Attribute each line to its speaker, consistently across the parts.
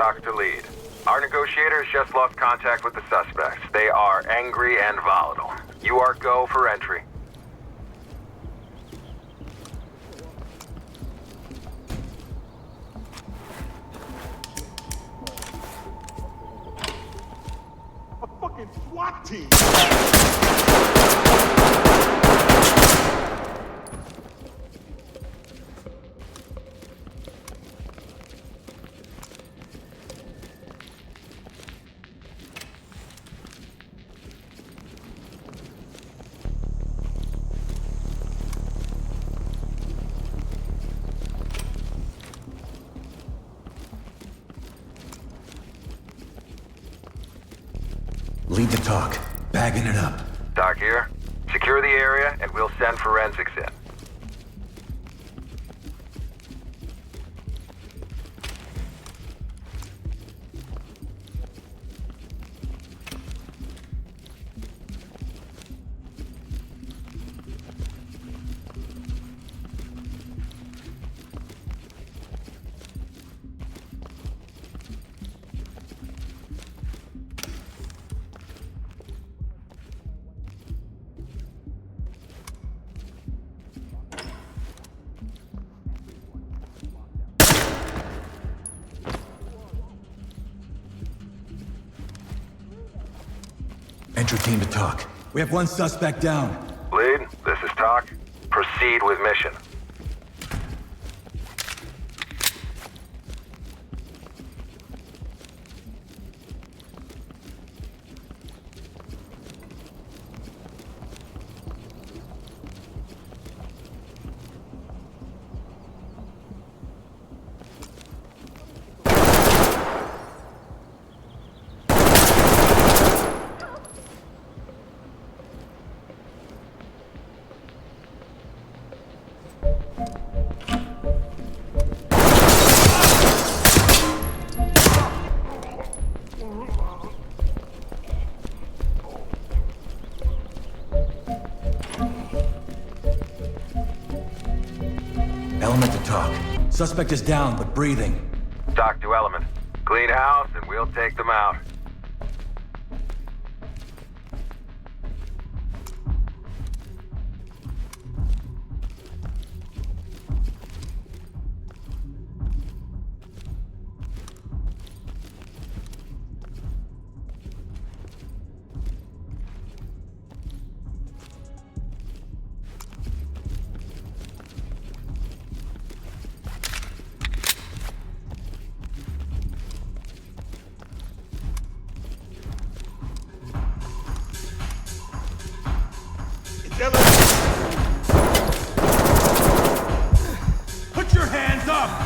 Speaker 1: Talk to lead. Our negotiators just lost contact with the suspects. They are angry and volatile. You are go for entry.
Speaker 2: A fucking SWAT team!
Speaker 3: Lead the talk. Bagging it up.
Speaker 1: Doc here. Secure the area and we'll send forensics in.
Speaker 3: Entry team to talk. We have one suspect down.
Speaker 1: Lead, this is Talk. Proceed with mission.
Speaker 3: Element to talk. Suspect is down, but breathing.
Speaker 1: Doc to Element. Clean house and we'll take them out.
Speaker 2: Put your hands up!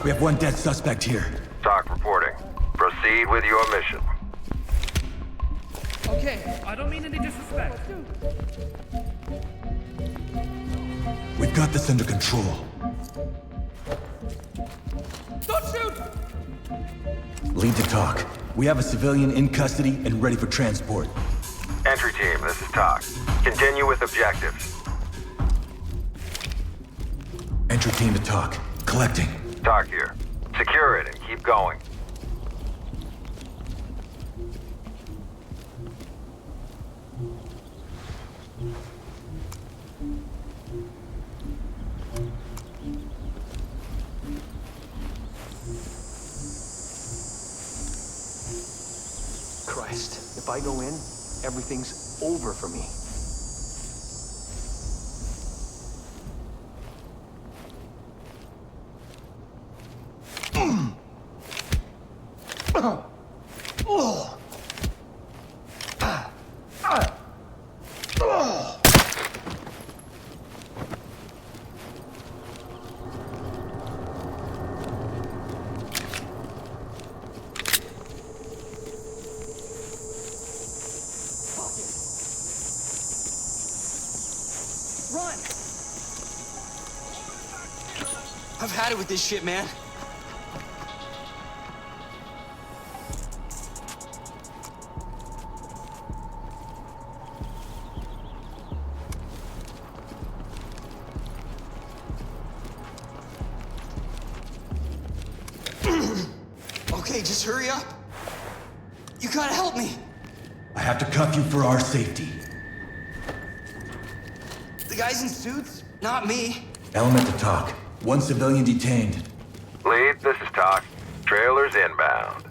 Speaker 3: We have one dead suspect here.
Speaker 1: Talk reporting. Proceed with your mission.
Speaker 4: Okay, I don't mean any disrespect.
Speaker 3: We've got this under control.
Speaker 4: Don't shoot!
Speaker 3: Lead to talk. We have a civilian in custody and ready for transport.
Speaker 1: Entry team, this is Talk. Continue with objectives.
Speaker 3: Entry team to talk. Collecting.
Speaker 1: Talk here. Secure it and keep going.
Speaker 5: Christ, if I go in, everything's over for me.
Speaker 6: Run! I've had it with this shit, man. Okay, just hurry up. You gotta help me.
Speaker 3: I have to cuff you for our safety.
Speaker 6: The guys in suits? Not me.
Speaker 3: Element to talk. One civilian detained.
Speaker 1: Lead, this is Talk. Trailers inbound.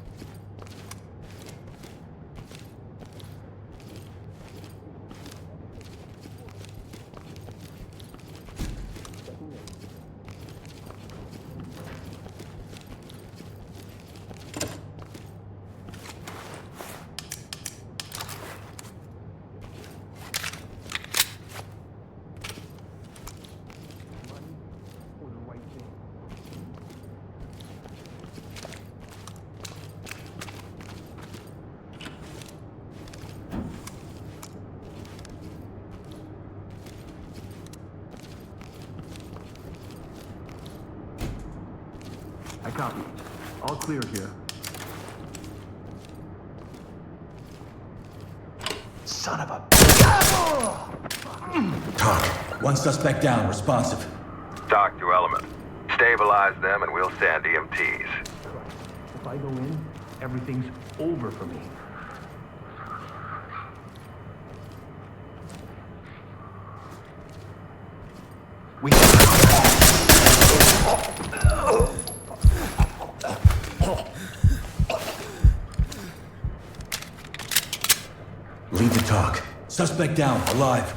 Speaker 5: I copy. All clear here. Son of a...
Speaker 3: Talk. One suspect down, responsive.
Speaker 1: Talk to Element. Stabilize them and we'll send EMTs.
Speaker 5: If I go in, everything's over for me. We...
Speaker 3: Lead to talk. Suspect down, alive.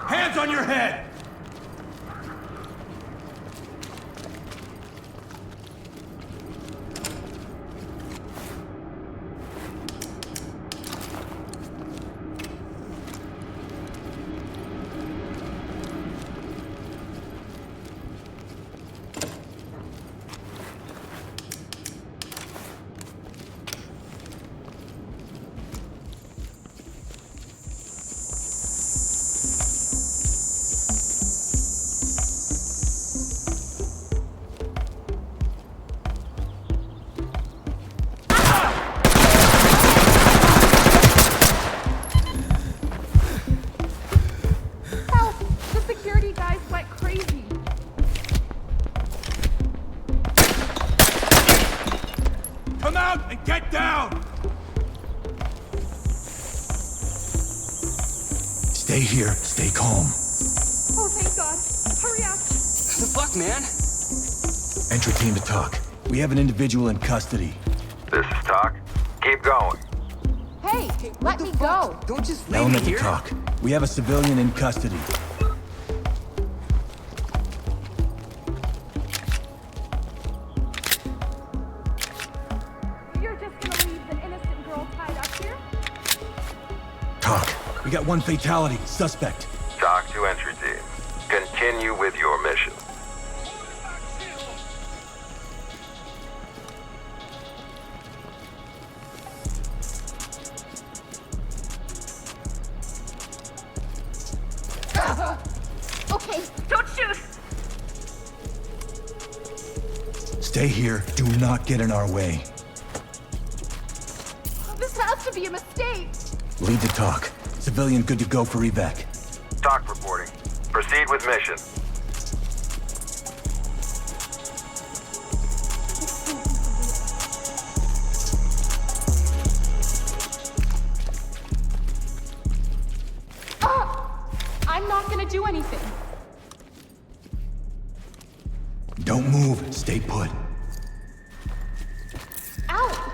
Speaker 2: Hands on your head! Come out and get down!
Speaker 3: Stay here, stay calm.
Speaker 4: Oh, thank God. Hurry up.
Speaker 6: The fuck, man?
Speaker 3: Entry team to talk. We have an individual in custody.
Speaker 1: This is Talk. Keep going.
Speaker 7: Hey, let me go.
Speaker 6: Don't just leave me
Speaker 3: Element to
Speaker 6: here.
Speaker 3: talk. We have a civilian in custody.
Speaker 7: You're just gonna leave the innocent girl tied up here?
Speaker 3: Talk. We got one fatality. Suspect.
Speaker 1: Talk to entry team. Continue with your mission.
Speaker 7: Okay, don't shoot!
Speaker 3: Stay here. Do not get in our way.
Speaker 7: This has to be a mistake.
Speaker 3: Lead to talk. Civilian good to go for evac.
Speaker 1: Talk reporting. Proceed with mission.
Speaker 7: I'm not gonna do anything.
Speaker 3: Don't move. Stay put.
Speaker 7: Ow!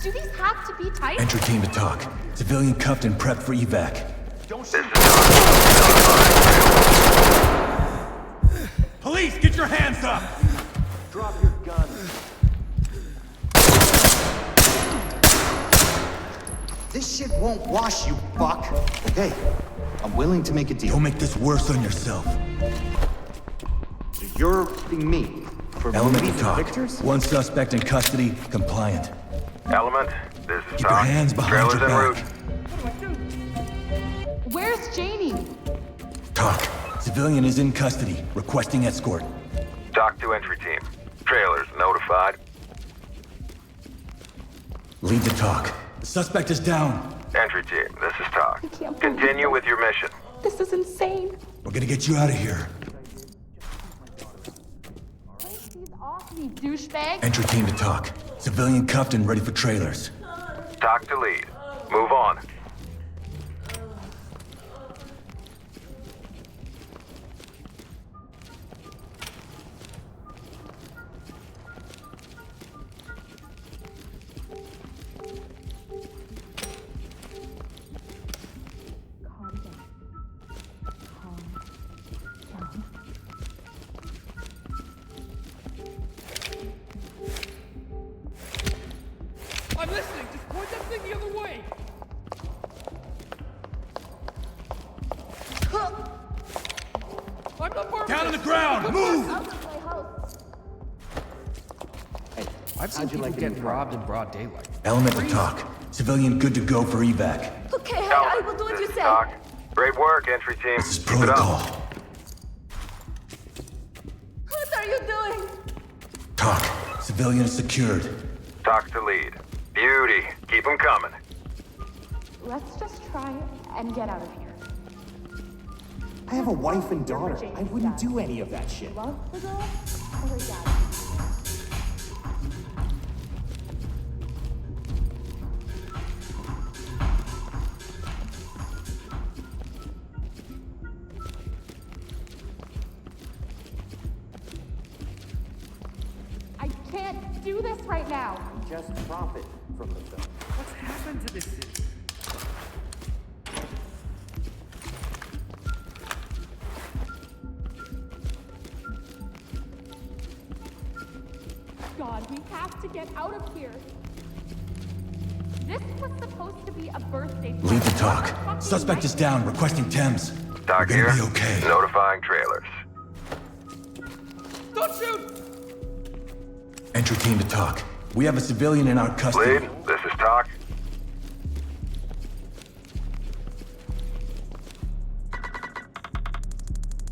Speaker 7: Do these have to be tight?
Speaker 3: Entry team to talk. Civilian cuffed and prepped for evac.
Speaker 1: This is Talk.
Speaker 2: Police, get your hands up!
Speaker 5: Drop your gun.
Speaker 6: This shit won't wash, you fuck. Okay, I'm willing to make a deal.
Speaker 3: Don't make this worse on yourself.
Speaker 6: You're being me for
Speaker 3: Element
Speaker 6: movies
Speaker 3: to
Speaker 6: and
Speaker 3: talk.
Speaker 6: pictures?
Speaker 3: One suspect in custody, compliant.
Speaker 1: Element, this is
Speaker 3: Keep your
Speaker 1: Talk.
Speaker 3: hands behind
Speaker 1: Trailers
Speaker 3: your
Speaker 1: en
Speaker 3: back.
Speaker 1: route.
Speaker 7: Where's Janie?
Speaker 3: Talk. Civilian is in custody, requesting escort.
Speaker 1: Talk to entry team. Trailers notified.
Speaker 3: Lead to talk. The suspect is down.
Speaker 1: Entry team, this is Talk.
Speaker 7: I can't believe
Speaker 1: Continue with your mission.
Speaker 7: This is insane.
Speaker 3: We're gonna get you out of here.
Speaker 7: Take these off me, douchebag.
Speaker 3: Entry team to talk. Civilian cuffed and ready for trailers.
Speaker 1: Talk to lead. Move on.
Speaker 7: Calm down. Calm down.
Speaker 2: I'm listening. Just point that thing the other way. I'm not part of
Speaker 3: Down on
Speaker 2: this.
Speaker 3: the ground! Move!
Speaker 7: Out of my house.
Speaker 8: I've seen people get robbed in broad daylight.
Speaker 3: Element to talk. Civilian good to go for evac.
Speaker 7: Okay, I will do what
Speaker 1: This
Speaker 7: you
Speaker 1: is
Speaker 7: say.
Speaker 1: Talk. Great work, entry team.
Speaker 3: This is
Speaker 1: Keep it up.
Speaker 3: protocol.
Speaker 7: What are you doing?
Speaker 3: Talk. Civilian is secured.
Speaker 1: Talk to lead. Beauty. Keep them coming.
Speaker 7: Let's just try and get out of here.
Speaker 5: I have a wife and daughter. I wouldn't do any of that shit.
Speaker 7: Love the girl or her dad? I can't do this right now.
Speaker 5: Just profit from the film.
Speaker 8: What's happened to this city?
Speaker 7: God, we have to get out of here. This was supposed to be a birthday party.
Speaker 3: Lead to talk. Suspect is down, requesting Thames.
Speaker 1: Talk
Speaker 3: We're
Speaker 1: here.
Speaker 3: gonna be okay.
Speaker 1: Notifying trailers.
Speaker 2: Don't shoot!
Speaker 3: Entry team to talk. We have a civilian in our custody.
Speaker 1: Lead, this is Talk.